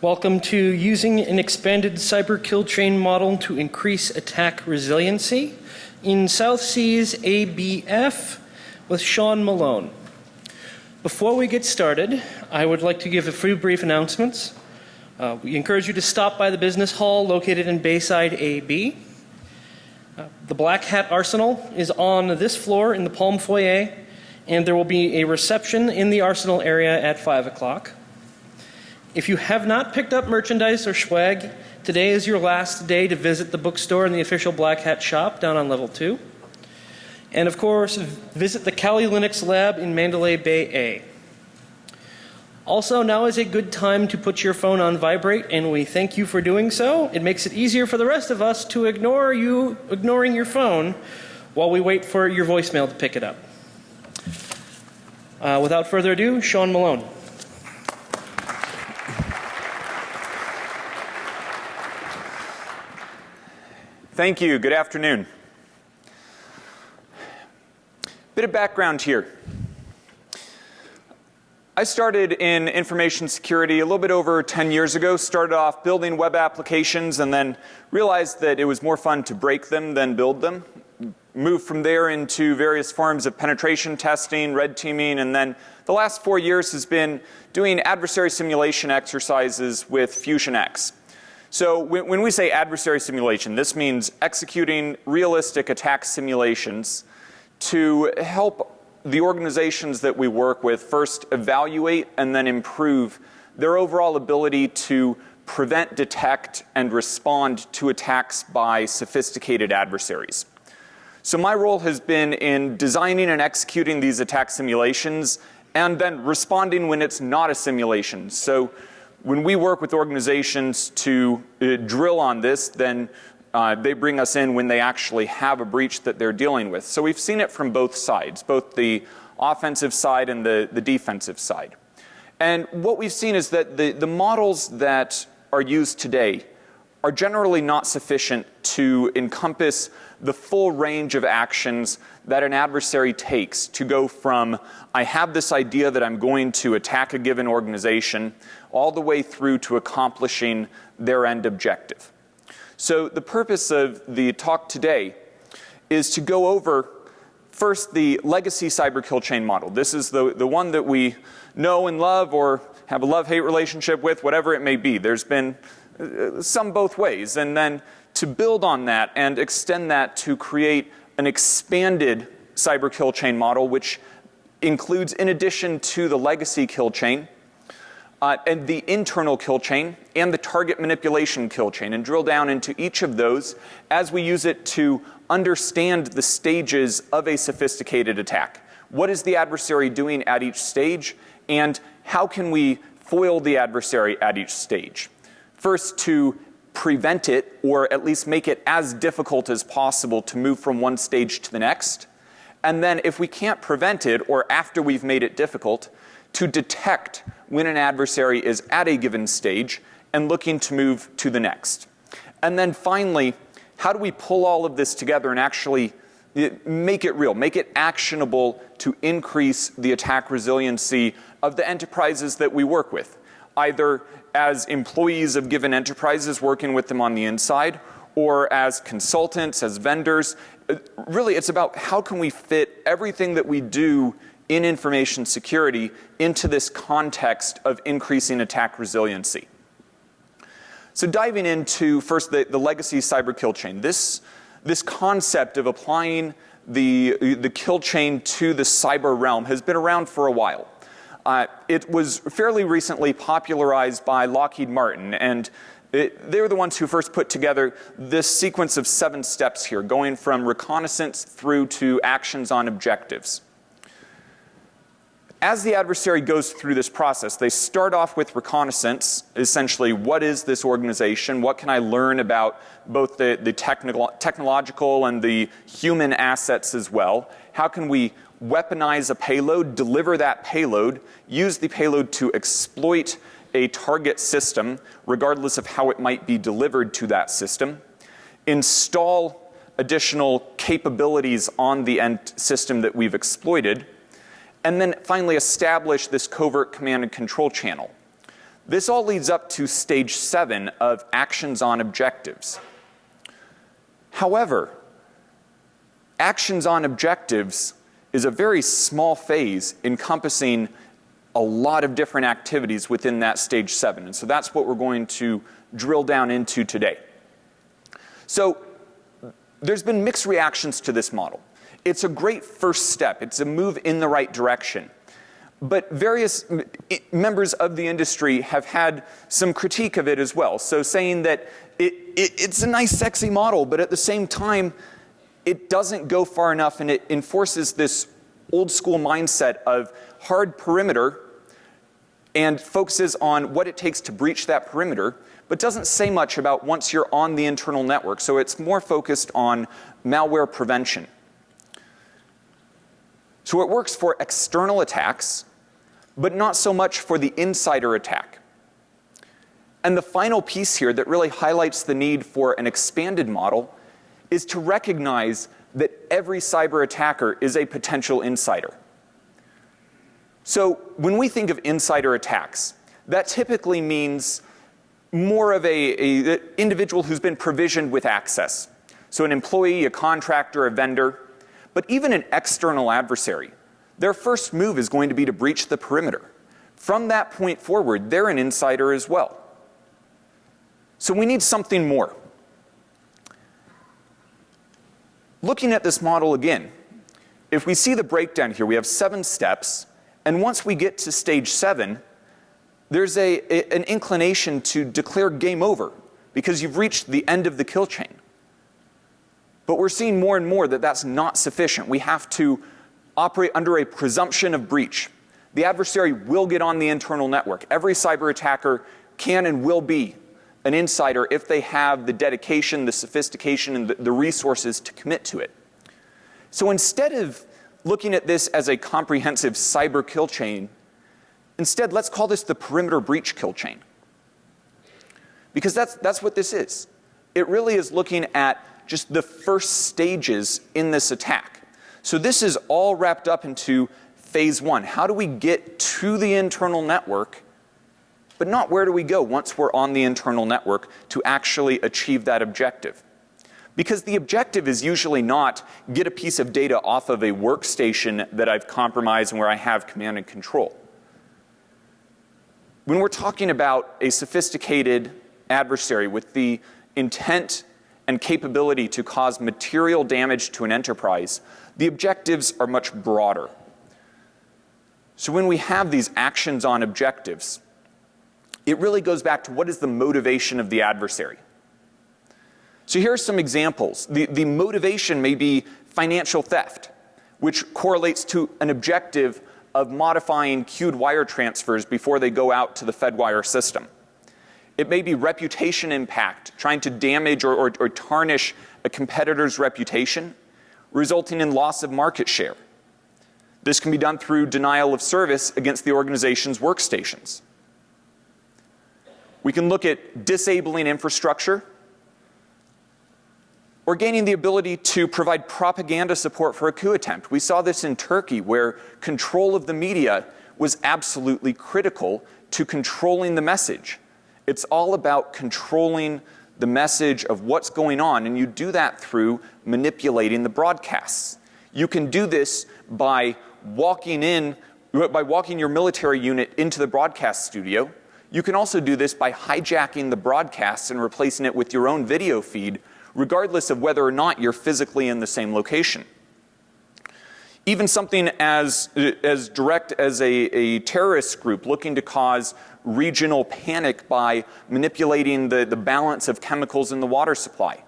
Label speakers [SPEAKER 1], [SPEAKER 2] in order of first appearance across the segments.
[SPEAKER 1] Welcome to Using an Expanded Cyber Kill Chain Model to Increase Attack Resiliency in South Seas ABF with Sean Malone. Before we get started, I would like to give a few brief announcements. We encourage you to stop by the business hall located in Bayside AB. The Black Hat Arsenal is on this floor in the Palm Foyer, and there will be a reception in the Arsenal area at 5 o'clock. If you have not picked up merchandise or swag, today is your last day to visit the bookstore in the official Black Hat shop down on level 2. And of course, visit the Kali Linux lab in Mandalay Bay A. Also, now is a good time to put your phone on vibrate, and we thank you for doing so. It makes it easier for the rest of us to ignore you ignoring your phone while we wait for your voicemail to pick it up. Without further ado, Sean Malone.
[SPEAKER 2] Thank you. Good afternoon. Bit of background here. I started in information security a little bit over 10 years ago. Started off building web applications and then realized that it was more fun to break them than build them. Moved from there into various forms of penetration testing, red teaming, and then the last 4 years has been doing adversary simulation exercises with FusionX. So when we say adversary simulation, this means executing realistic attack simulations to help the organizations that we work with first evaluate and then improve their overall ability to prevent, detect, and respond to attacks by sophisticated adversaries. So my role has been in designing and executing these attack simulations and then responding when it's not a simulation. So when we work with organizations to drill on this, then they bring us in when they actually have a breach that they're dealing with. So we've seen it from both sides, both the offensive side and the defensive side. And what we've seen is that the models that are used today are generally not sufficient to encompass the full range of actions that an adversary takes to go from, I have this idea that I'm going to attack a given organization, all the way through to accomplishing their end objective. So the purpose of the talk today is to go over first the legacy cyber kill chain model. This is the one that we know and love or have a love-hate relationship with, whatever it may be. There's been some both ways. And then to build on that and extend that to create an expanded cyber kill chain model, which includes, in addition to the legacy kill chain, and the internal kill chain and the target manipulation kill chain, and drill down into each of those as we use it to understand the stages of a sophisticated attack. What is the adversary doing at each stage, and how can we foil the adversary at each stage? First, to prevent it, or at least make it as difficult as possible to move from one stage to the next. And then if we can't prevent it, or after we've made it difficult, to detect when an adversary is at a given stage and looking to move to the next. And then finally, how do we pull all of this together and actually make it real, make it actionable to increase the attack resiliency of the enterprises that we work with, either as employees of given enterprises working with them on the inside, or as consultants, as vendors. Really, it's about how can we fit everything that we do in information security into this context of increasing attack resiliency. So diving into first the legacy cyber kill chain. This concept of applying the kill chain to the cyber realm has been around for a while. It was fairly recently popularized by Lockheed Martin, and they were the ones who first put together this sequence of 7 steps here, going from reconnaissance through to actions on objectives. As the adversary goes through this process, they start off with reconnaissance, essentially what is this organization, what can I learn about both the technological and the human assets as well, how can we weaponize a payload, deliver that payload, use the payload to exploit a target system, regardless of how it might be delivered to that system, install additional capabilities on the end system that we've exploited, and then finally establish this covert command and control channel. This all leads up to stage 7 of actions on objectives. However, actions on objectives is a very small phase encompassing a lot of different activities within that stage 7. And so that's what we're going to drill down into today. So there's been mixed reactions to this model. It's a great first step. It's a move in the right direction. But various members of the industry have had some critique of it as well. So saying that it's a nice, sexy model, but at the same time, it doesn't go far enough, and it enforces this old school mindset of hard perimeter and focuses on what it takes to breach that perimeter, but doesn't say much about once you're on the internal network. So it's more focused on malware prevention. So it works for external attacks, but not so much for the insider attack. And the final piece here that really highlights the need for an expanded model is to recognize that every cyber attacker is a potential insider. So when we think of insider attacks, that typically means more of an individual who's been provisioned with access. So an employee, a contractor, a vendor, but even an external adversary. Their first move is going to be to breach the perimeter. From that point forward, they're an insider as well. So we need something more. Looking at this model again, if we see the breakdown here, we have 7 steps, and once we get to stage 7, there's an inclination to declare game over because you've reached the end of the kill chain. But we're seeing more and more that that's not sufficient. We have to operate under a presumption of breach. The adversary will get on the internal network. Every cyber attacker can and will be an insider if they have the dedication, the sophistication, and the resources to commit to it. So instead of looking at this as a comprehensive cyber kill chain, instead let's call this the perimeter breach kill chain. Because that's what this is. It really is looking at just the first stages in this attack. So this is all wrapped up into phase 1. How do we get to the internal network, but not where do we go once we're on the internal network to actually achieve that objective? Because the objective is usually not get a piece of data off of a workstation that I've compromised and where I have command and control. When we're talking about a sophisticated adversary with the intent and capability to cause material damage to an enterprise, the objectives are much broader. So when we have these actions on objectives, it really goes back to what is the motivation of the adversary. So here are some examples. The motivation may be financial theft, which correlates to an objective of modifying queued wire transfers before they go out to the Fedwire system. It may be reputation impact, trying to damage or tarnish a competitor's reputation, resulting in loss of market share. This can be done through denial of service against the organization's workstations. We can look at disabling infrastructure or gaining the ability to provide propaganda support for a coup attempt. We saw this in Turkey, where control of the media was absolutely critical to controlling the message. It's all about controlling the message of what's going on, and you do that through manipulating the broadcasts. You can do this by walking your military unit into the broadcast studio. You can also do this by hijacking the broadcasts and replacing it with your own video feed, regardless of whether or not you're physically in the same location. Even something as direct as a terrorist group looking to cause regional panic by manipulating the balance of chemicals in the water supply.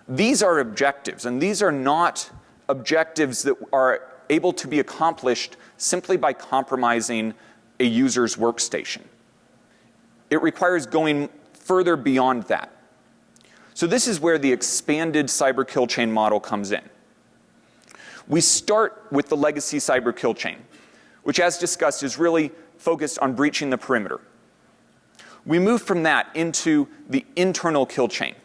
[SPEAKER 2] These are objectives, and these are not objectives that are able to be accomplished simply by compromising a user's workstation. It requires going further beyond that. So this is where the expanded cyber kill chain model comes in. We start with the legacy cyber kill chain, which, as discussed, is really focused on breaching the perimeter. We move from that into the internal kill chain,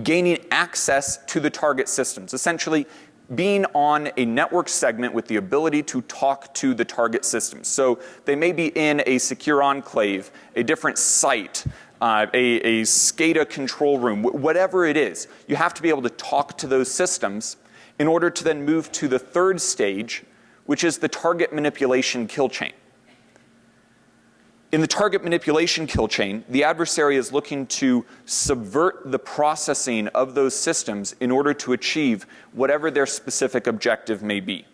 [SPEAKER 2] gaining access to the target systems, essentially being on a network segment with the ability to talk to the target systems. So they may be in a secure enclave, a different site, a SCADA control room, whatever it is. You have to be able to talk to those systems in order to then move to the third stage, which is the target manipulation kill chain. In the target manipulation kill chain, the adversary is looking to subvert the processing of those systems in order to achieve whatever their specific objective may be.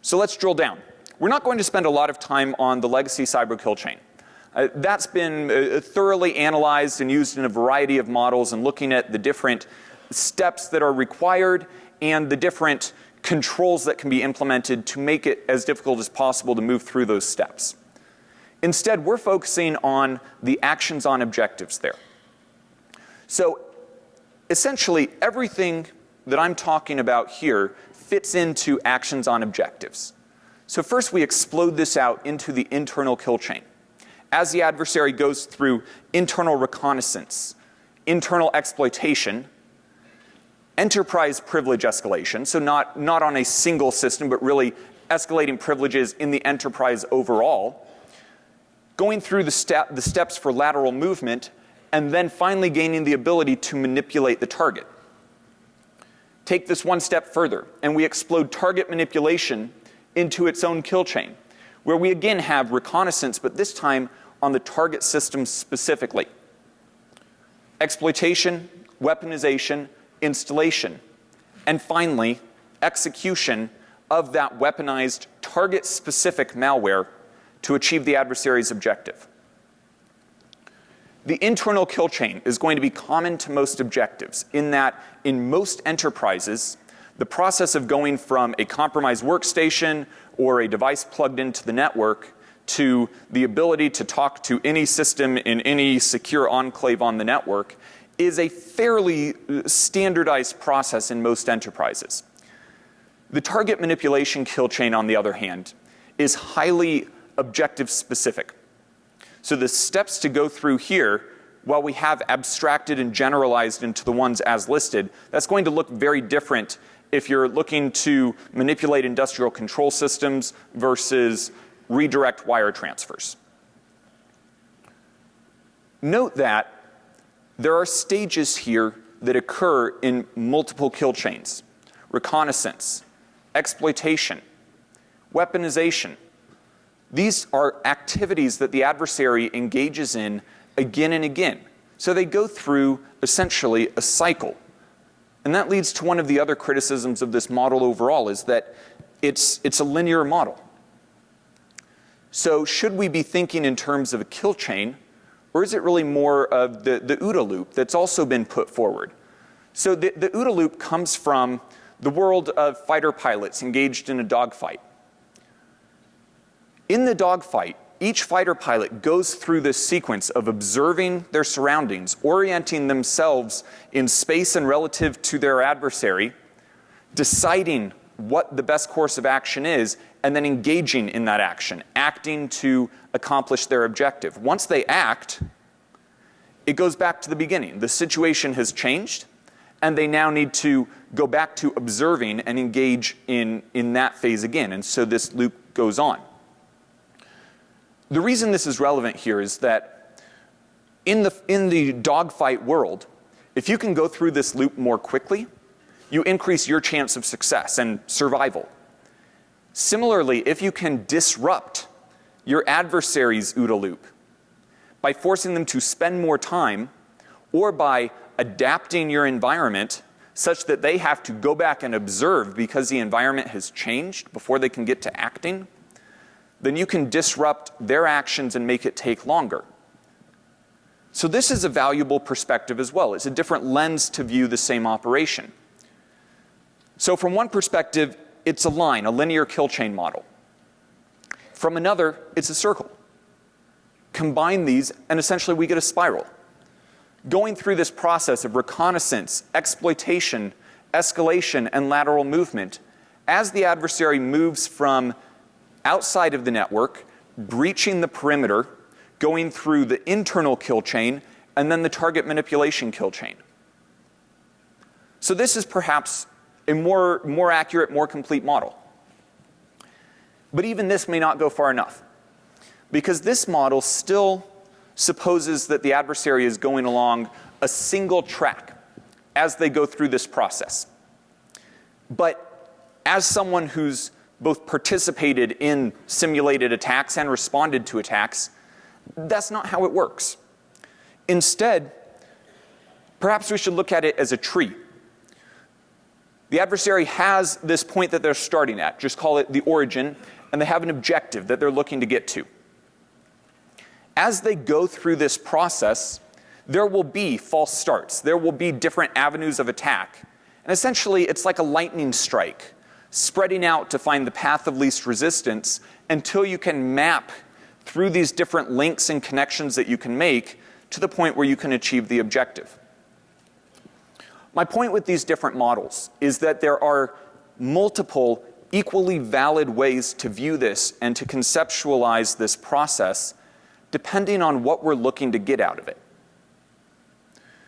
[SPEAKER 2] So let's drill down. We're not going to spend a lot of time on the legacy cyber kill chain. That's been thoroughly analyzed and used in a variety of models and looking at the different steps that are required and the different controls that can be implemented to make it as difficult as possible to move through those steps. Instead, we're focusing on the actions on objectives there. So essentially, everything that I'm talking about here fits into actions on objectives. So first, we explode this out into the internal kill chain. As the adversary goes through internal reconnaissance, internal exploitation, enterprise privilege escalation, so not on a single system, but really escalating privileges in the enterprise overall, going through the steps for lateral movement, and then finally gaining the ability to manipulate the target. Take this one step further, and we explode target manipulation into its own kill chain, where we again have reconnaissance, but this time on the target system specifically. Exploitation, weaponization, installation, and finally, execution of that weaponized target-specific malware to achieve the adversary's objective. The internal kill chain is going to be common to most objectives in that in most enterprises, the process of going from a compromised workstation or a device plugged into the network to the ability to talk to any system in any secure enclave on the network is a fairly standardized process in most enterprises. The target manipulation kill chain, on the other hand, is highly objective specific. So the steps to go through here, while we have abstracted and generalized into the ones as listed, that's going to look very different if you're looking to manipulate industrial control systems versus redirect wire transfers. Note that there are stages here that occur in multiple kill chains: reconnaissance, exploitation, weaponization. These are activities that the adversary engages in again and again. So they go through essentially a cycle. And that leads to one of the other criticisms of this model overall, is that it's a linear model. So should we be thinking in terms of a kill chain, or is it really more of the OODA loop that's also been put forward? So the OODA loop comes from the world of fighter pilots engaged in a dogfight. In the dogfight, each fighter pilot goes through this sequence of observing their surroundings, orienting themselves in space and relative to their adversary, deciding what the best course of action is, and then engaging in that action, acting to accomplish their objective. Once they act, it goes back to the beginning. The situation has changed, and they now need to go back to observing and engage in that phase again. And so this loop goes on. The reason this is relevant here is that in the dogfight world, if you can go through this loop more quickly, you increase your chance of success and survival. Similarly, if you can disrupt your adversary's OODA loop by forcing them to spend more time, or by adapting your environment such that they have to go back and observe because the environment has changed before they can get to acting, then you can disrupt their actions and make it take longer. So this is a valuable perspective as well. It's a different lens to view the same operation. So from one perspective, it's a line, a linear kill chain model. From another, it's a circle. Combine these, and essentially we get a spiral. Going through this process of reconnaissance, exploitation, escalation, and lateral movement, as the adversary moves from outside of the network, breaching the perimeter, going through the internal kill chain, and then the target manipulation kill chain. So this is perhaps a more accurate, more complete model. But even this may not go far enough, because this model still supposes that the adversary is going along a single track as they go through this process. But as someone who's both participated in simulated attacks and responded to attacks, that's not how it works. Instead, perhaps we should look at it as a tree. The adversary has this point that they're starting at, just call it the origin, and they have an objective that they're looking to get to. As they go through this process, there will be false starts. There will be different avenues of attack. And essentially, it's like a lightning strike, spreading out to find the path of least resistance until you can map through these different links and connections that you can make to the point where you can achieve the objective. My point with these different models is that there are multiple equally valid ways to view this and to conceptualize this process depending on what we're looking to get out of it.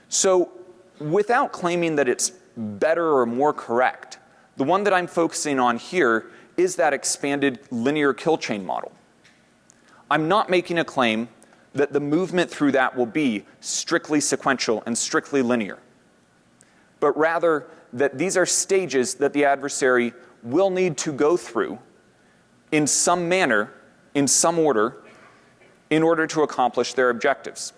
[SPEAKER 2] So without claiming that it's better or more correct, the one that I'm focusing on here is that expanded linear kill chain model. I'm not making a claim that the movement through that will be strictly sequential and strictly linear, but rather that these are stages that the adversary will need to go through in some manner, in some order, in order to accomplish their objectives.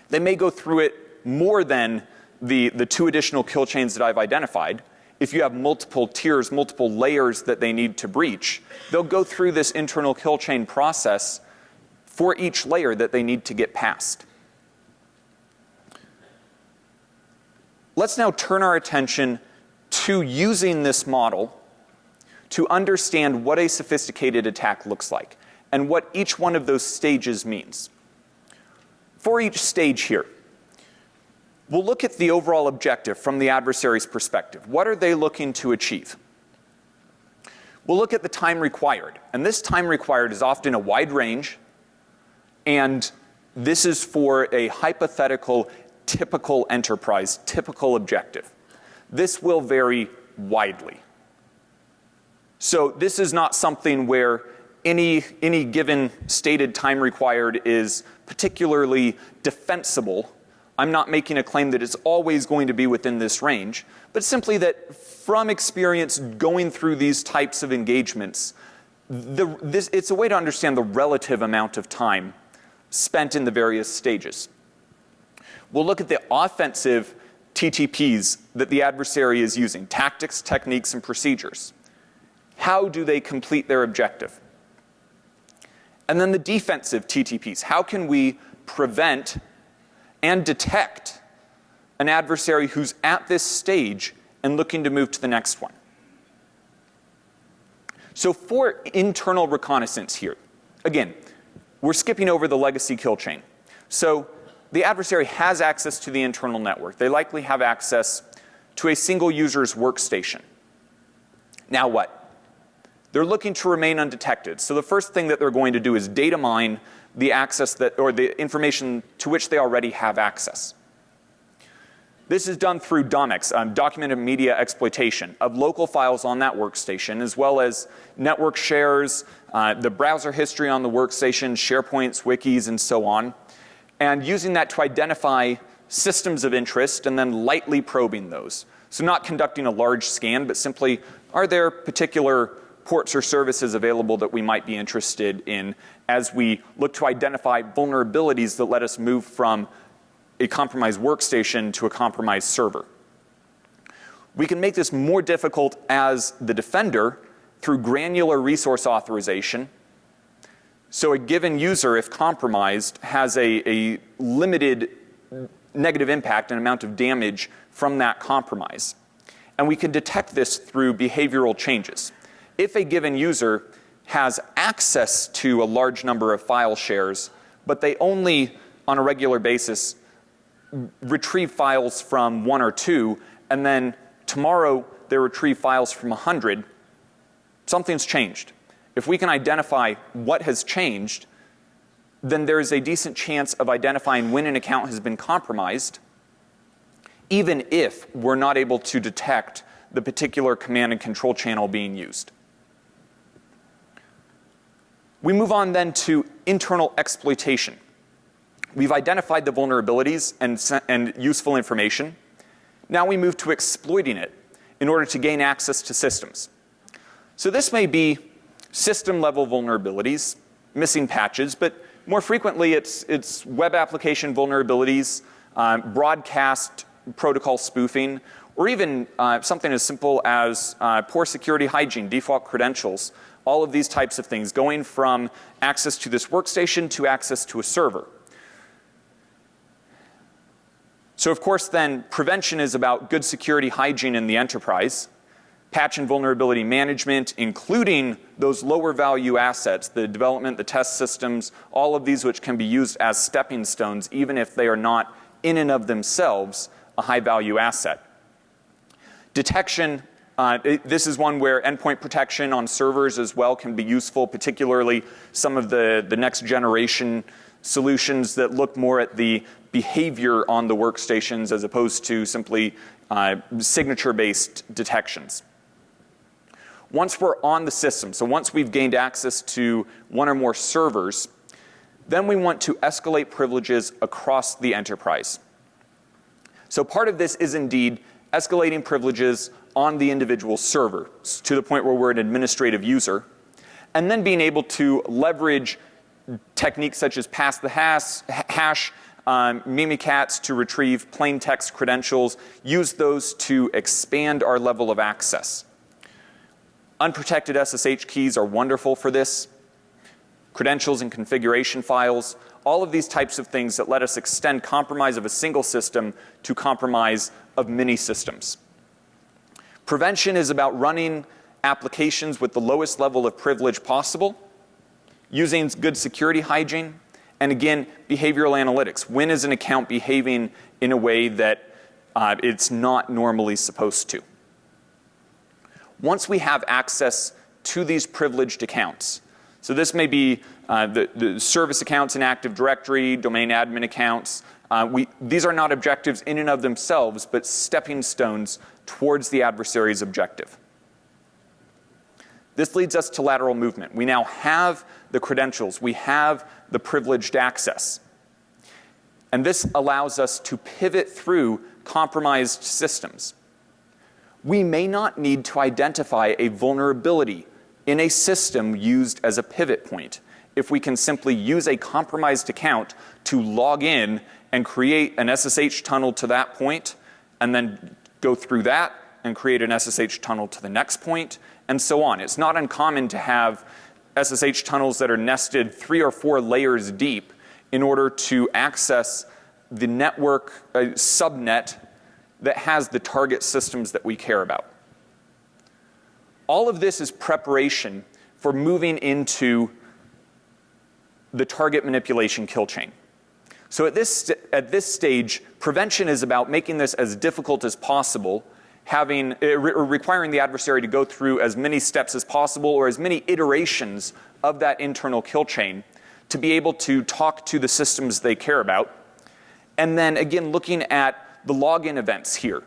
[SPEAKER 2] They may go through it more than the two additional kill chains that I've identified. If you have multiple tiers, multiple layers that they need to breach, they'll go through this internal kill chain process for each layer that they need to get past. Let's now turn our attention to using this model to understand what a sophisticated attack looks like and what each one of those stages means. For each stage here, we'll look at the overall objective from the adversary's perspective. What are they looking to achieve? We'll look at the time required, and this time required is often a wide range, and this is for a hypothetical, typical enterprise, typical objective. This will vary widely. So this is not something where any given stated time required is particularly defensible. I'm not making a claim that it's always going to be within this range, but simply that from experience going through these types of engagements, it's a way to understand the relative amount of time spent in the various stages. We'll look at the offensive TTPs that the adversary is using, tactics, techniques, and procedures. How do they complete their objective? And then the defensive TTPs. How can we prevent and detect an adversary who's at this stage and looking to move to the next one? So for internal reconnaissance here, again, we're skipping over the legacy kill chain. So the adversary has access to the internal network. They likely have access to a single user's workstation. Now what? They're looking to remain undetected. So the first thing that they're going to do is data mine the access that, or the information to which they already have access. This is done through DOMEX, documented media exploitation, of local files on that workstation, as well as network shares, the browser history on the workstation, SharePoints, wikis, and so on, and using that to identify systems of interest and then lightly probing those. So not conducting a large scan, but simply, are there particular ports or services available that we might be interested in as we look to identify vulnerabilities that let us move from a compromised workstation to a compromised server. We can make this more difficult as the defender through granular resource authorization. So a given user, if compromised, has a limited negative impact and amount of damage from that compromise. And we can detect this through behavioral changes. If a given user has access to a large number of file shares, but they only, on a regular basis, retrieve files from 1 or 2, and then tomorrow they retrieve files from 100, something's changed. If we can identify what has changed, then there is a decent chance of identifying when an account has been compromised, even if we're not able to detect the particular command and control channel being used. We move on then to internal exploitation. We've identified the vulnerabilities and useful information. Now we move to exploiting it in order to gain access to systems. So this may be system-level vulnerabilities, missing patches, but more frequently it's web application vulnerabilities, broadcast protocol spoofing, or even something as simple as poor security hygiene, default credentials, all of these types of things, going from access to this workstation to access to a server. So of course then, prevention is about good security hygiene in the enterprise, patch and vulnerability management, including those lower value assets, the development, the test systems, all of these which can be used as stepping stones, even if they are not in and of themselves a high value asset. Detection, this is one where endpoint protection on servers as well can be useful, particularly some of the next generation solutions that look more at the behavior on the workstations as opposed to simply signature-based detections. Once we're on the system, so once we've gained access to one or more servers, then we want to escalate privileges across the enterprise. So part of this is indeed escalating privileges on the individual server to the point where we're an administrative user, and then being able to leverage techniques such as pass the hash, Mimikatz to retrieve plain text credentials, use those to expand our level of access. Unprotected SSH keys are wonderful for this. Credentials and configuration files, all of these types of things that let us extend compromise of a single system to compromise of many systems. Prevention is about running applications with the lowest level of privilege possible, using good security hygiene, and again, behavioral analytics. When is an account behaving in a way that it's not normally supposed to? Once we have access to these privileged accounts, so this may be the service accounts in Active Directory, domain admin accounts. These are not objectives in and of themselves, but stepping stones towards the adversary's objective. This leads us to lateral movement. We now have the credentials. We have the privileged access. And this allows us to pivot through compromised systems. We may not need to identify a vulnerability in a system used as a pivot point if we can simply use a compromised account to log in and create an SSH tunnel to that point, and then go through that and create an SSH tunnel to the next point, and so on. It's not uncommon to have SSH tunnels that are nested 3 or 4 layers deep in order to access the network subnet that has the target systems that we care about. All of this is preparation for moving into the target manipulation kill chain. So at this stage, prevention is about making this as difficult as possible, requiring the adversary to go through as many steps as possible or as many iterations of that internal kill chain to be able to talk to the systems they care about. And then again, looking at the login events here.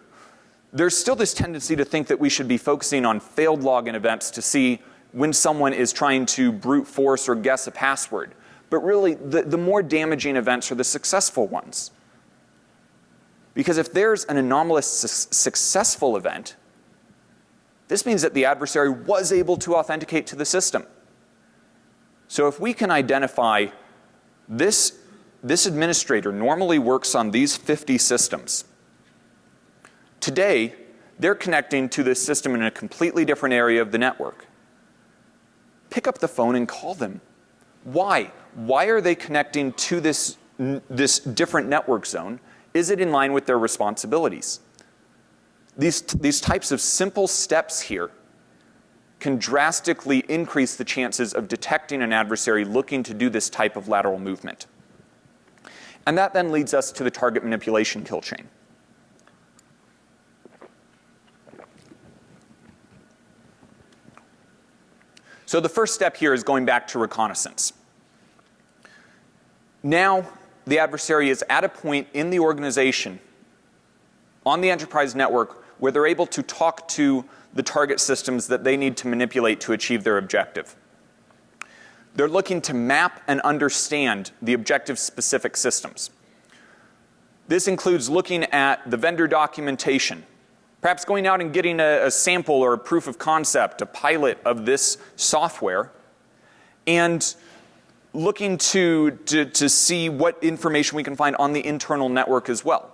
[SPEAKER 2] There's still this tendency to think that we should be focusing on failed login events to see when someone is trying to brute force or guess a password. But really, the more damaging events are the successful ones. Because if there's an anomalous successful event, this means that the adversary was able to authenticate to the system. So if we can identify this administrator normally works on these 50 systems. Today, they're connecting to this system in a completely different area of the network. Pick up the phone and call them. Why? Why are they connecting to this different network zone? Is it in line with their responsibilities? These types of simple steps here can drastically increase the chances of detecting an adversary looking to do this type of lateral movement. And that then leads us to the target manipulation kill chain. So the first step here is going back to reconnaissance. Now the adversary is at a point in the organization on the enterprise network where they're able to talk to the target systems that they need to manipulate to achieve their objective. They're looking to map and understand the objective-specific systems. This includes looking at the vendor documentation, perhaps going out and getting a sample or a proof of concept, a pilot of this software, and looking to see what information we can find on the internal network as well.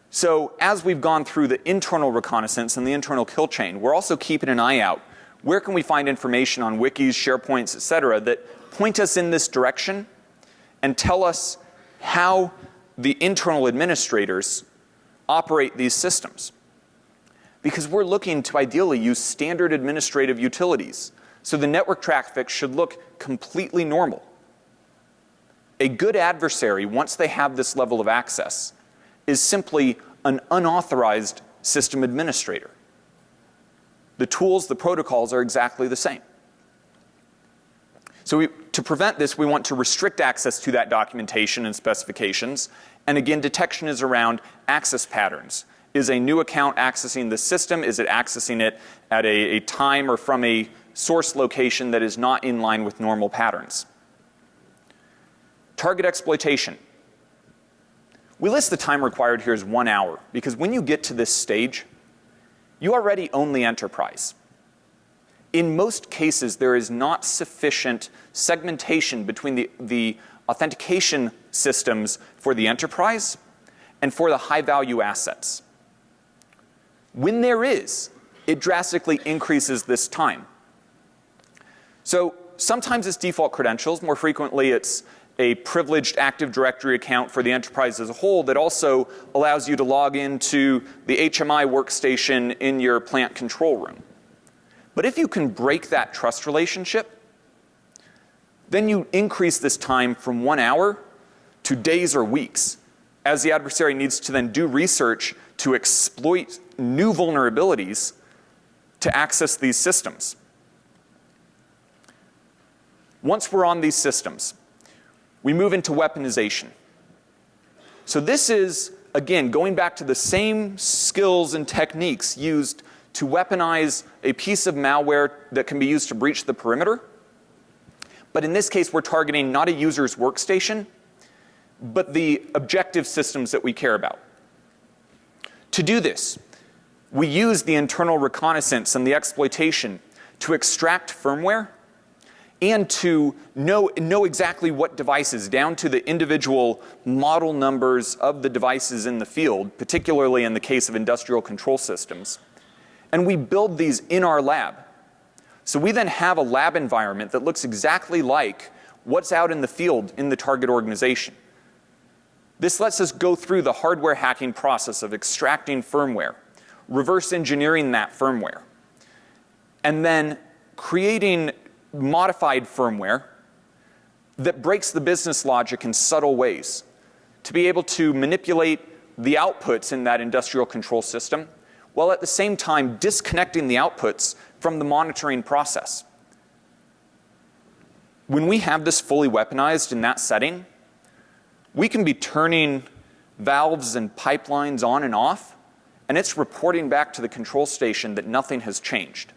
[SPEAKER 2] So as we've gone through the internal reconnaissance and the internal kill chain, we're also keeping an eye out. Where can we find information on wikis, SharePoints, et cetera, that point us in this direction and tell us how the internal administrators operate these systems? Because we're looking to ideally use standard administrative utilities. So the network traffic should look completely normal. A good adversary, once they have this level of access, is simply an unauthorized system administrator. The tools, the protocols are exactly the same. So to prevent this, we want to restrict access to that documentation and specifications. And again, detection is around access patterns. Is a new account accessing the system? Is it accessing it at a time or from a source location that is not in line with normal patterns? Target exploitation. We list the time required here as 1 hour because when you get to this stage, you already own the enterprise. In most cases, there is not sufficient segmentation between the authentication systems for the enterprise and for the high-value assets. When there is, it drastically increases this time. So sometimes it's default credentials. More frequently, it's a privileged Active Directory account for the enterprise as a whole that also allows you to log into the HMI workstation in your plant control room. But if you can break that trust relationship, then you increase this time from 1 hour to days or weeks, as the adversary needs to then do research to exploit new vulnerabilities to access these systems. Once we're on these systems, we move into weaponization. So this is, again, going back to the same skills and techniques used to weaponize a piece of malware that can be used to breach the perimeter. But in this case, we're targeting not a user's workstation, but the objective systems that we care about. To do this, we use the internal reconnaissance and the exploitation to extract firmware and to know exactly what devices, down to the individual model numbers of the devices in the field, particularly in the case of industrial control systems. And we build these in our lab. So we then have a lab environment that looks exactly like what's out in the field in the target organization. This lets us go through the hardware hacking process of extracting firmware, reverse engineering that firmware, and then creating modified firmware that breaks the business logic in subtle ways to be able to manipulate the outputs in that industrial control system while at the same time disconnecting the outputs from the monitoring process. When we have this fully weaponized in that setting, we can be turning valves and pipelines on and off, and it's reporting back to the control station that nothing has changed.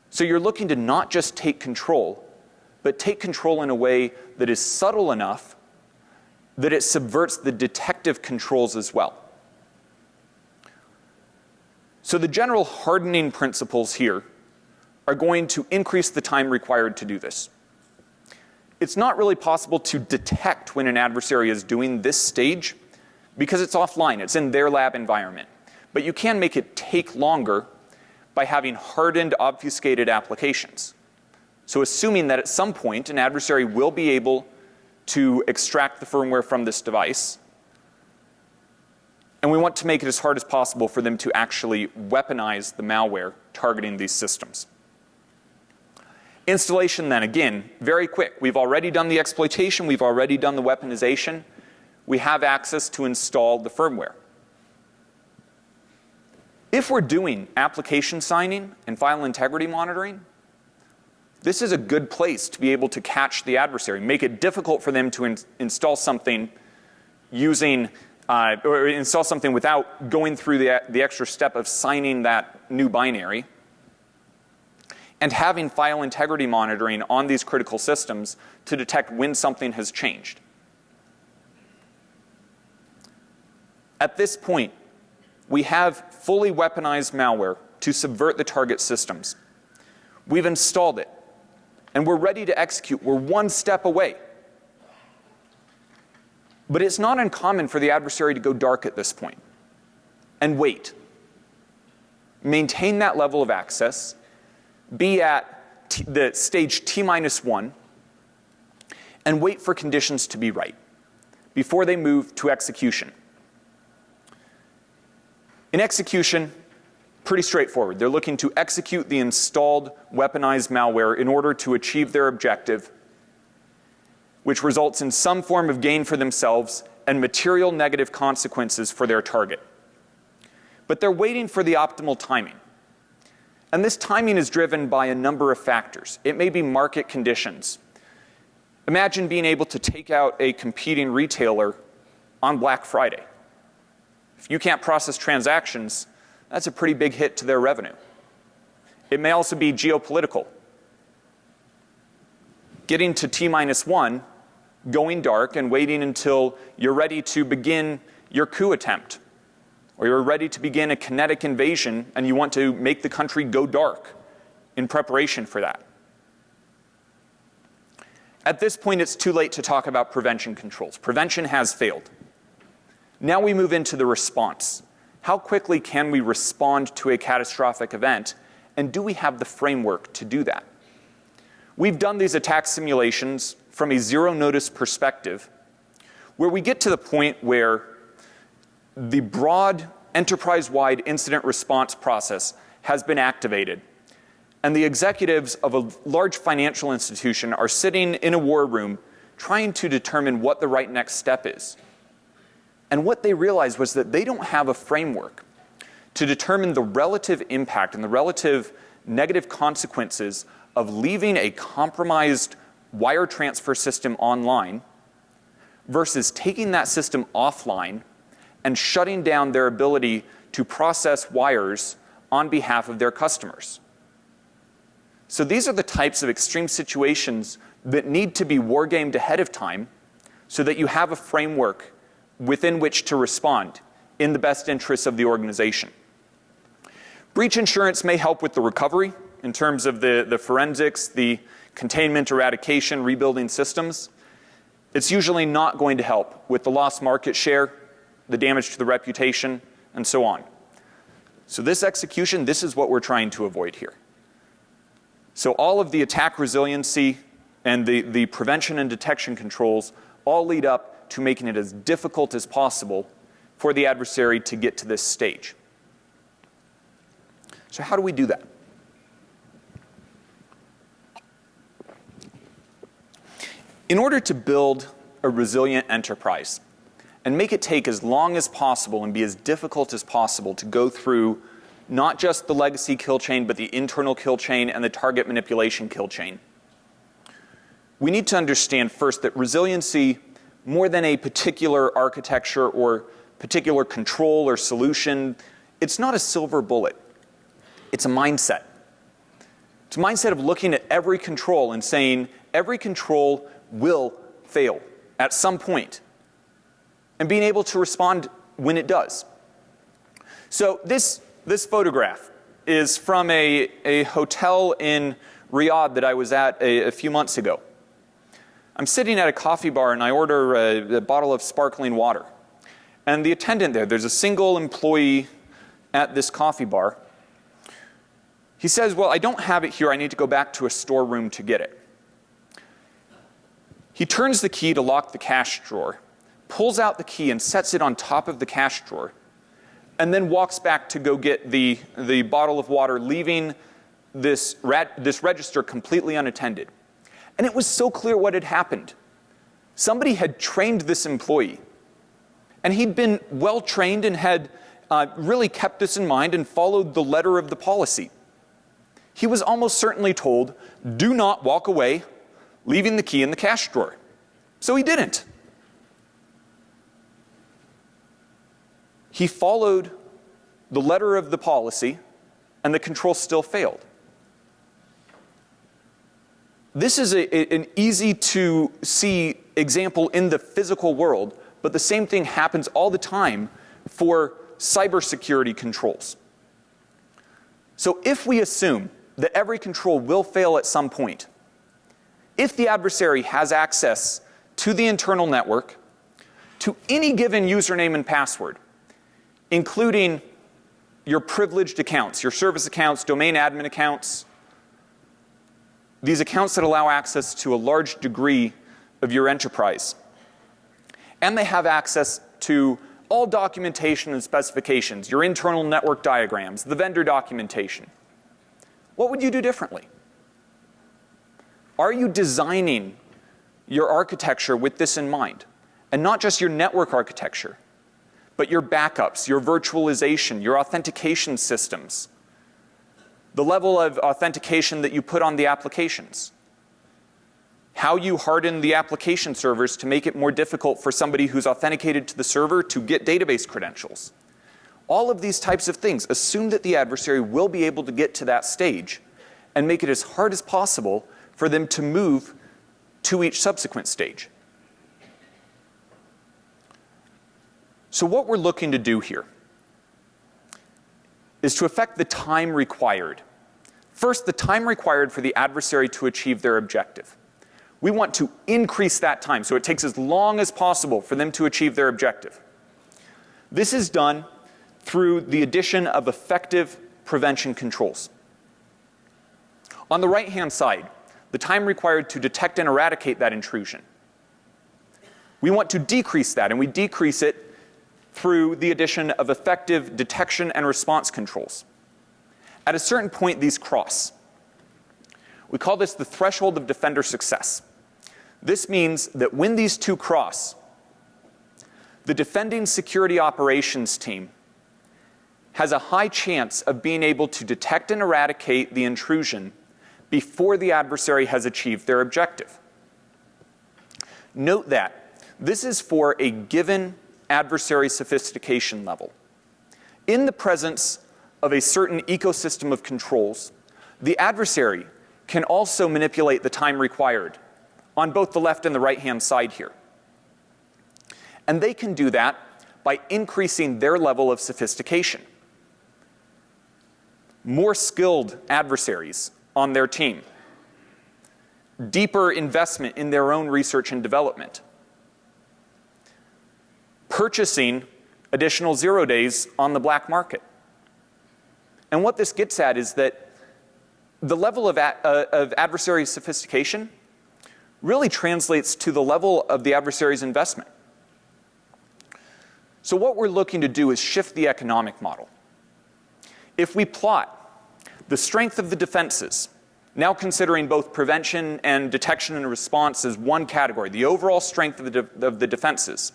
[SPEAKER 2] So you're looking to not just take control, but take control in a way that is subtle enough that it subverts the detective controls as well. So the general hardening principles here are going to increase the time required to do this. It's not really possible to detect when an adversary is doing this stage because it's offline, it's in their lab environment. But you can make it take longer by having hardened, obfuscated applications. So assuming that at some point an adversary will be able to extract the firmware from this device, and we want to make it as hard as possible for them to actually weaponize the malware targeting these systems. Installation then, again, very quick. We've already done the exploitation, we've already done the weaponization. We have access to install the firmware. If we're doing application signing and file integrity monitoring, this is a good place to be able to catch the adversary, make it difficult for them to install something using or install something without going through the extra step of signing that new binary, and having file integrity monitoring on these critical systems to detect when something has changed. At this point, we have fully weaponized malware to subvert the target systems. We've installed it, and we're ready to execute. We're one step away. But it's not uncommon for the adversary to go dark at this point and wait. Maintain that level of access, be at the stage T-1, and wait for conditions to be right before they move to execution. In execution, pretty straightforward. They're looking to execute the installed weaponized malware in order to achieve their objective, which results in some form of gain for themselves and material negative consequences for their target. But they're waiting for the optimal timing. And this timing is driven by a number of factors. It may be market conditions. Imagine being able to take out a competing retailer on Black Friday. If you can't process transactions, that's a pretty big hit to their revenue. It may also be geopolitical. Getting to T-1, going dark and waiting until you're ready to begin your coup attempt, or you're ready to begin a kinetic invasion and you want to make the country go dark in preparation for that. At this point, it's too late to talk about prevention controls. Prevention has failed. Now we move into the response. How quickly can we respond to a catastrophic event, and do we have the framework to do that? We've done these attack simulations from a zero-notice perspective, where we get to the point where the broad enterprise-wide incident response process has been activated, and the executives of a large financial institution are sitting in a war room trying to determine what the right next step is. And what they realized was that they don't have a framework to determine the relative impact and the relative negative consequences of leaving a compromised wire transfer system online versus taking that system offline and shutting down their ability to process wires on behalf of their customers. So these are the types of extreme situations that need to be wargamed ahead of time so that you have a framework within which to respond in the best interests of the organization. Breach insurance may help with the recovery in terms of the forensics, the containment, eradication, rebuilding systems. It's usually not going to help with the lost market share, the damage to the reputation, and so on. So this execution, this is what we're trying to avoid here. So all of the attack resiliency and the prevention and detection controls all lead up to making it as difficult as possible for the adversary to get to this stage. So how do we do that? In order to build a resilient enterprise and make it take as long as possible and be as difficult as possible to go through not just the legacy kill chain, but the internal kill chain and the target manipulation kill chain, we need to understand first that resiliency, more than a particular architecture or particular control or solution, it's not a silver bullet. It's a mindset. It's a mindset of looking at every control and saying every control will fail at some point, and being able to respond when it does. So this photograph is from a hotel in Riyadh that I was at a few months ago. I'm sitting at a coffee bar and I order a bottle of sparkling water. And the attendant there's a single employee at this coffee bar. He says, well, I don't have it here. I need to go back to a storeroom to get it. He turns the key to lock the cash drawer, pulls out the key and sets it on top of the cash drawer, and then walks back to go get the bottle of water, leaving this register completely unattended. And it was so clear what had happened. Somebody had trained this employee, and he'd been well trained and had really kept this in mind and followed the letter of the policy. He was almost certainly told, do not walk away, leaving the key in the cash drawer. So he didn't. he followed the letter of the policy and the control still failed. This is an easy to see example in the physical world, but the same thing happens all the time for cybersecurity controls. So if we assume that every control will fail at some point, if the adversary has access to the internal network, to any given username and password, including your privileged accounts, your service accounts, domain admin accounts, these accounts that allow access to a large degree of your enterprise, and they have access to all documentation and specifications, your internal network diagrams, the vendor documentation, what would you do differently? Are you designing your architecture with this in mind? And not just your network architecture, but your backups, your virtualization, your authentication systems, the level of authentication that you put on the applications, how you harden the application servers to make it more difficult for somebody who's authenticated to the server to get database credentials. All of these types of things assume that the adversary will be able to get to that stage and make it as hard as possible for them to move to each subsequent stage. So what we're looking to do here is to affect the time required. First, the time required for the adversary to achieve their objective. We want to increase that time so it takes as long as possible for them to achieve their objective. This is done through the addition of effective prevention controls. On the right-hand side, the time required to detect and eradicate that intrusion. We want to decrease that, and we decrease it through the addition of effective detection and response controls. At a certain point, these cross. We call this the threshold of defender success. This means that when these two cross, the defending security operations team has a high chance of being able to detect and eradicate the intrusion before the adversary has achieved their objective. Note that this is for a given adversary sophistication level. In the presence of a certain ecosystem of controls, the adversary can also manipulate the time required on both the left and the right-hand side here. And they can do that by increasing their level of sophistication. More skilled adversaries on their team, deeper investment in their own research and development, purchasing additional 0 days on the black market. And what this gets at is that the level of adversary sophistication really translates to the level of the adversary's investment. So what we're looking to do is shift the economic model. If we plot the strength of the defenses, now considering both prevention and detection and response as one category, the overall strength of the defenses,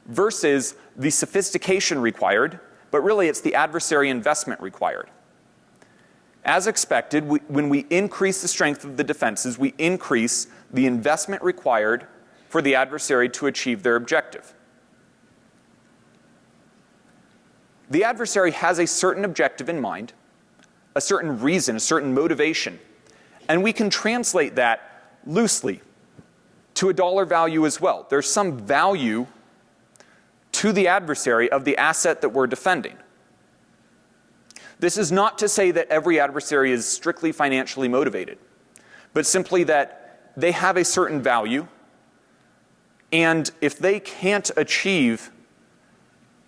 [SPEAKER 2] versus the sophistication required, but really it's the adversary investment required. As expected, when we increase the strength of the defenses, we increase the investment required for the adversary to achieve their objective. The adversary has a certain objective in mind, a certain reason, a certain motivation, and we can translate that loosely to a dollar value as well. There's some value to the adversary of the asset that we're defending. This is not to say that every adversary is strictly financially motivated, but simply that they have a certain value, and if they can't achieve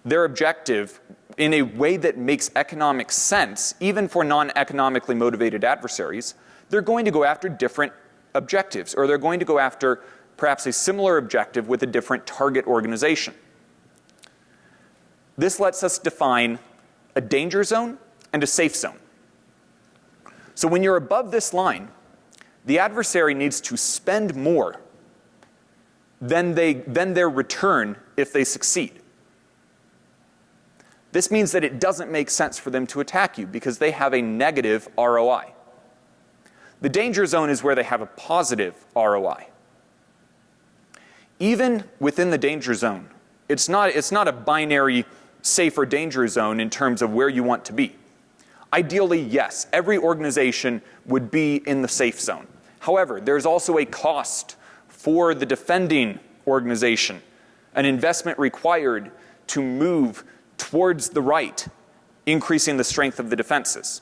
[SPEAKER 2] their objective in a way that makes economic sense, even for non-economically motivated adversaries, they're going to go after different objectives, or they're going to go after perhaps a similar objective with a different target organization. This lets us define a danger zone and a safe zone. So when you're above this line, the adversary needs to spend more than their return if they succeed. This means that it doesn't make sense for them to attack you because they have a negative ROI. The danger zone is where they have a positive ROI. Even within the danger zone, it's not a binary safe or danger zone in terms of where you want to be. Ideally, yes, every organization would be in the safe zone. However, there's also a cost for the defending organization, an investment required to move towards the right, increasing the strength of the defenses.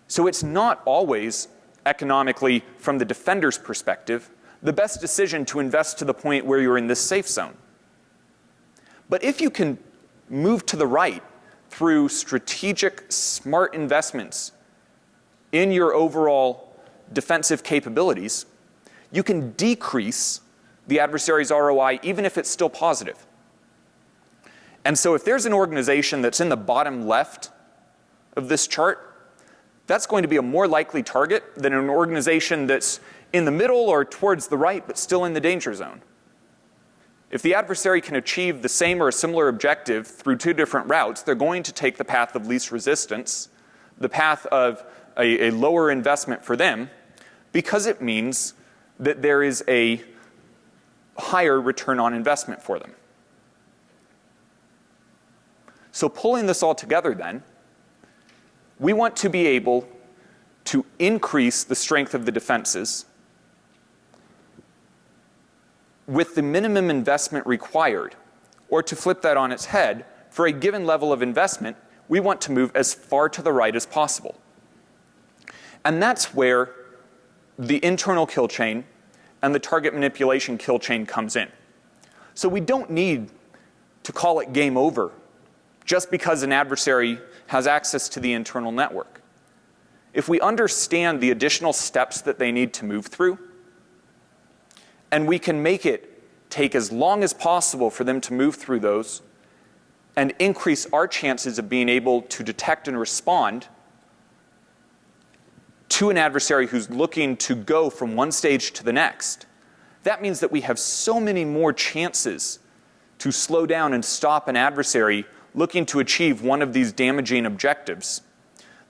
[SPEAKER 2] So it's not always economically, from the defender's perspective, the best decision to invest to the point where you're in this safe zone. But if you can move to the right through strategic, smart investments in your overall defensive capabilities, you can decrease the adversary's ROI even if it's still positive. And so if there's an organization that's in the bottom left of this chart, that's going to be a more likely target than an organization that's in the middle or towards the right but still in the danger zone. If the adversary can achieve the same or a similar objective through two different routes, they're going to take the path of least resistance, the path of a lower investment for them, because it means that there is a higher return on investment for them. So pulling this all together then, we want to be able to increase the strength of the defenses with the minimum investment required. Or to flip that on its head, for a given level of investment, we want to move as far to the right as possible. And that's where the internal kill chain and the target manipulation kill chain comes in. So we don't need to call it game over just because an adversary has access to the internal network. If we understand the additional steps that they need to move through, and we can make it take as long as possible for them to move through those, and increase our chances of being able to detect and respond to an adversary who's looking to go from one stage to the next, that means that we have so many more chances to slow down and stop an adversary looking to achieve one of these damaging objectives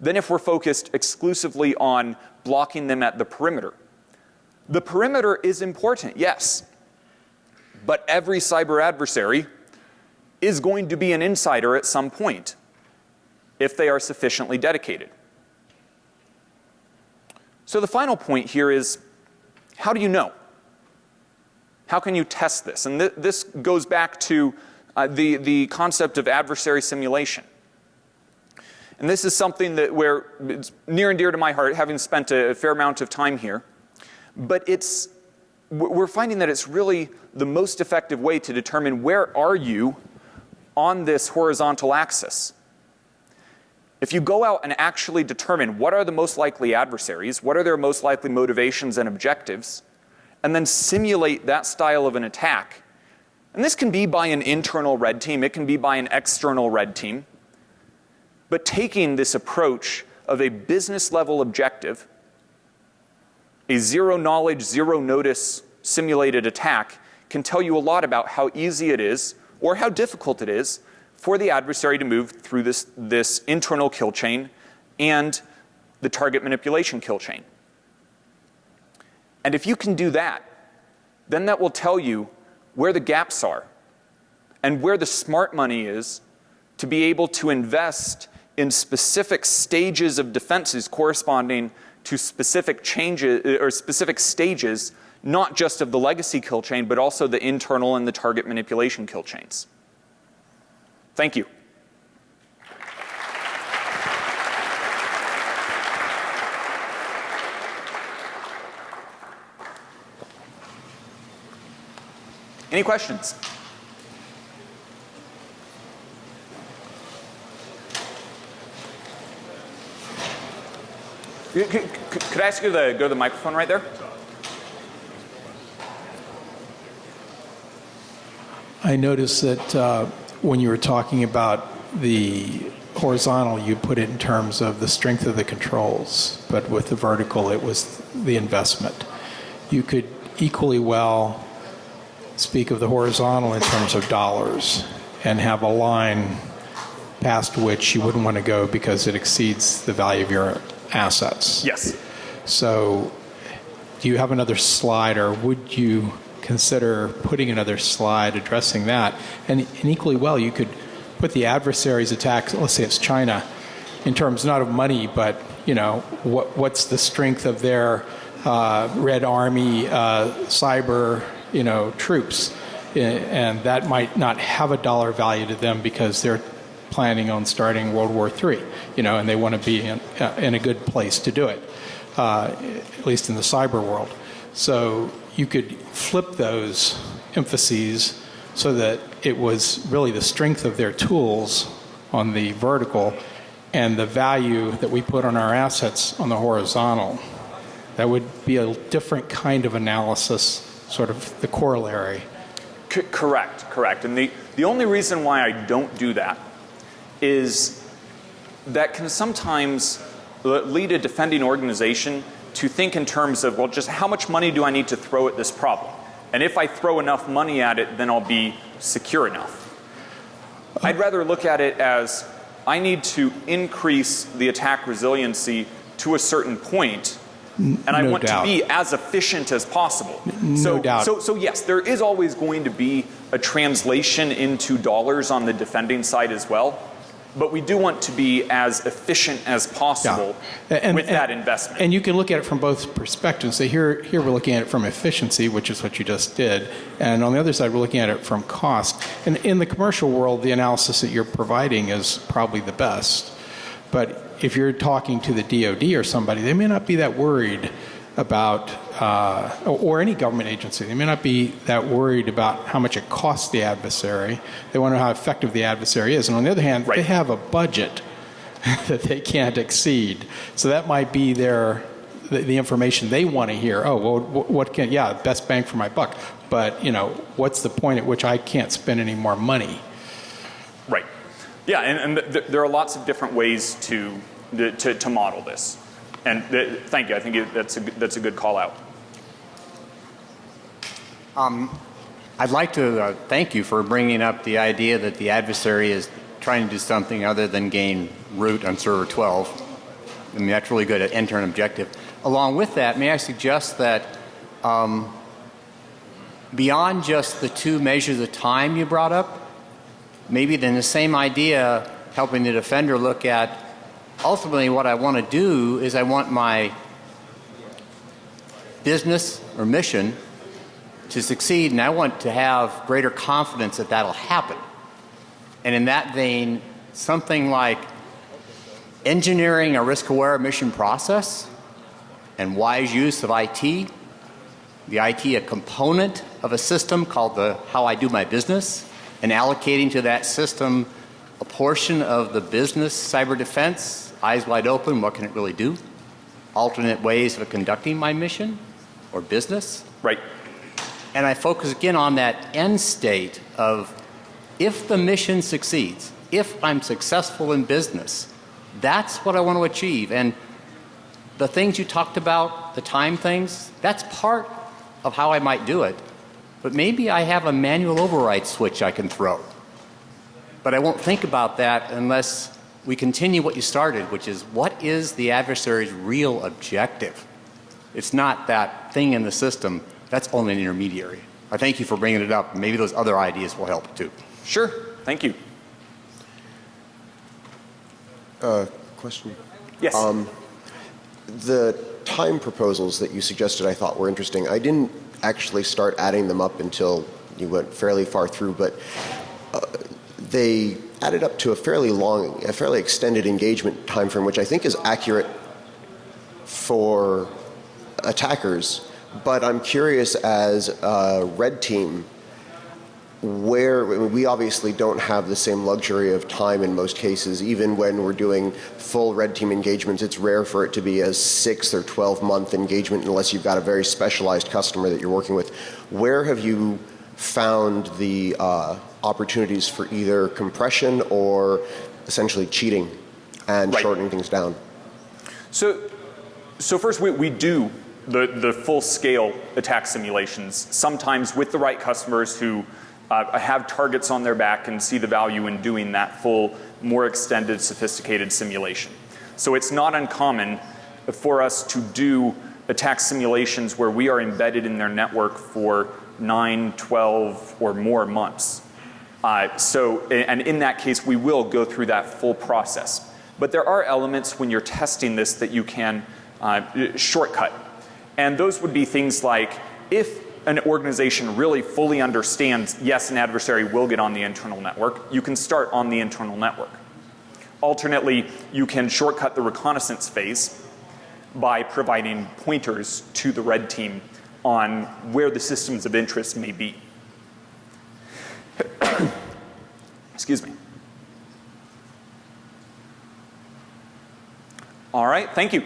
[SPEAKER 2] than if we're focused exclusively on blocking them at the perimeter. The perimeter is important, yes, but every cyber adversary is going to be an insider at some point if they are sufficiently dedicated. So the final point here is, how do you know? How can you test this? And this goes back to the concept of adversary simulation. And this is something that it's near and dear to my heart, having spent a fair amount of time here. But we're finding that it's really the most effective way to determine where are you on this horizontal axis. If you go out and actually determine what are the most likely adversaries, what are their most likely motivations and objectives, and then simulate that style of an attack, and this can be by an internal red team, it can be by an external red team, but taking this approach of a business level objective, a zero knowledge, zero notice simulated attack can tell you a lot about how easy it is or how difficult it is for the adversary to move through this internal kill chain and the target manipulation kill chain. And if you can do that, then that will tell you where the gaps are and where the smart money is to be able to invest in specific stages of defenses corresponding to specific changes or specific stages, not just of the legacy kill chain, but also the internal and the target manipulation kill chains. Thank you. Any questions? Could I ask you to go to the microphone right there?
[SPEAKER 3] I noticed that when you were talking about the horizontal, you put it in terms of the strength of the controls, but with the vertical, it was the investment. You could equally well speak of the horizontal in terms of dollars and have a line past which you wouldn't want to go because it exceeds the value of your assets.
[SPEAKER 2] Yes.
[SPEAKER 3] So do you have another slide, or would you consider putting another slide addressing that? And equally well, you could put the adversary's attack, let's say it's China, in terms not of money, but what's the strength of their Red Army cyber troops, and that might not have a dollar value to them because they're planning on starting World War III, and they want to be in a good place to do it, at least in the cyber world. So you could flip those emphases so that it was really the strength of their tools on the vertical and the value that we put on our assets on the horizontal. That would be a different kind of analysis, sort of the corollary.
[SPEAKER 2] Correct. And the only reason why I don't do that is that can sometimes lead a defending organization to think in terms of, well, just how much money do I need to throw at this problem? And if I throw enough money at it, then I'll be secure enough. I'd rather look at it as I need to increase the attack resiliency to a certain point, and I want to be as efficient as possible.
[SPEAKER 3] No doubt.
[SPEAKER 2] So yes, there is always going to be a translation into dollars on the defending side as well. But we do want to be as efficient as possible with that investment.
[SPEAKER 3] And you can look at it from both perspectives. So here we're looking at it from efficiency, which is what you just did. And on the other side, we're looking at it from cost. And in the commercial world, the analysis that you're providing is probably the best. But if you're talking to the DoD or somebody, they may not be that worried about, or any government agency, they may not be that worried about how much it costs the adversary. They want to know how effective the adversary is. And on the other hand, they have a budget that they can't exceed. So that might be the information they want to hear. Oh, well, best bang for my buck. But, what's the point at which I can't spend any more money?
[SPEAKER 2] Right. Yeah, and there are lots of different ways to model this. And thank you. I think that's a good call out.
[SPEAKER 4] I'd like to thank you for bringing up the idea that the adversary is trying to do something other than gain root on server 12. I mean, that's really good at enter an objective. Along with that, may I suggest that beyond just the two measures of time you brought up, maybe then the same idea helping the defender look at ultimately what I want to do is I want my business or mission to succeed, and I want to have greater confidence that that'll happen. And in that vein, something like engineering a risk-aware mission process and wise use of IT, the IT a component of a system called the how I do my business, and allocating to that system a portion of the business cyber defense, eyes wide open, what can it really do? Alternate ways of conducting my mission or business.
[SPEAKER 2] Right.
[SPEAKER 4] And I focus again on that end state of if the mission succeeds, if I'm successful in business, that's what I want to achieve. And the things you talked about, the time things, that's part of how I might do it. But maybe I have a manual override switch I can throw. But I won't think about that unless we continue what you started, which is what is the adversary's real objective? It's not that thing in the system. That's only an intermediary. I thank you for bringing it up. Maybe those other ideas will help too.
[SPEAKER 2] Sure. Thank you.
[SPEAKER 5] Question?
[SPEAKER 2] Yes.
[SPEAKER 5] The time proposals that you suggested I thought were interesting. I didn't actually start adding them up until you went fairly far through, but they added up to a fairly extended engagement time frame, which I think is accurate for attackers. But I'm curious, as a red team, where we obviously don't have the same luxury of time in most cases. Even when we're doing full red team engagements, it's rare for it to be a 6 or 12-month engagement unless you've got a very specialized customer that you're working with. Where have you found the opportunities for either compression or essentially cheating and shortening things down?
[SPEAKER 2] So first, we do the full-scale attack simulations, sometimes with the right customers who have targets on their back and see the value in doing that full, more extended, sophisticated simulation. So it's not uncommon for us to do attack simulations where we are embedded in their network for 9, 12, or more months. And in that case, we will go through that full process. But there are elements when you're testing this that you can shortcut. And those would be things like, if an organization really fully understands, yes, an adversary will get on the internal network, you can start on the internal network. Alternately, you can shortcut the reconnaissance phase by providing pointers to the red team on where the systems of interest may be. Excuse me. All right, thank you.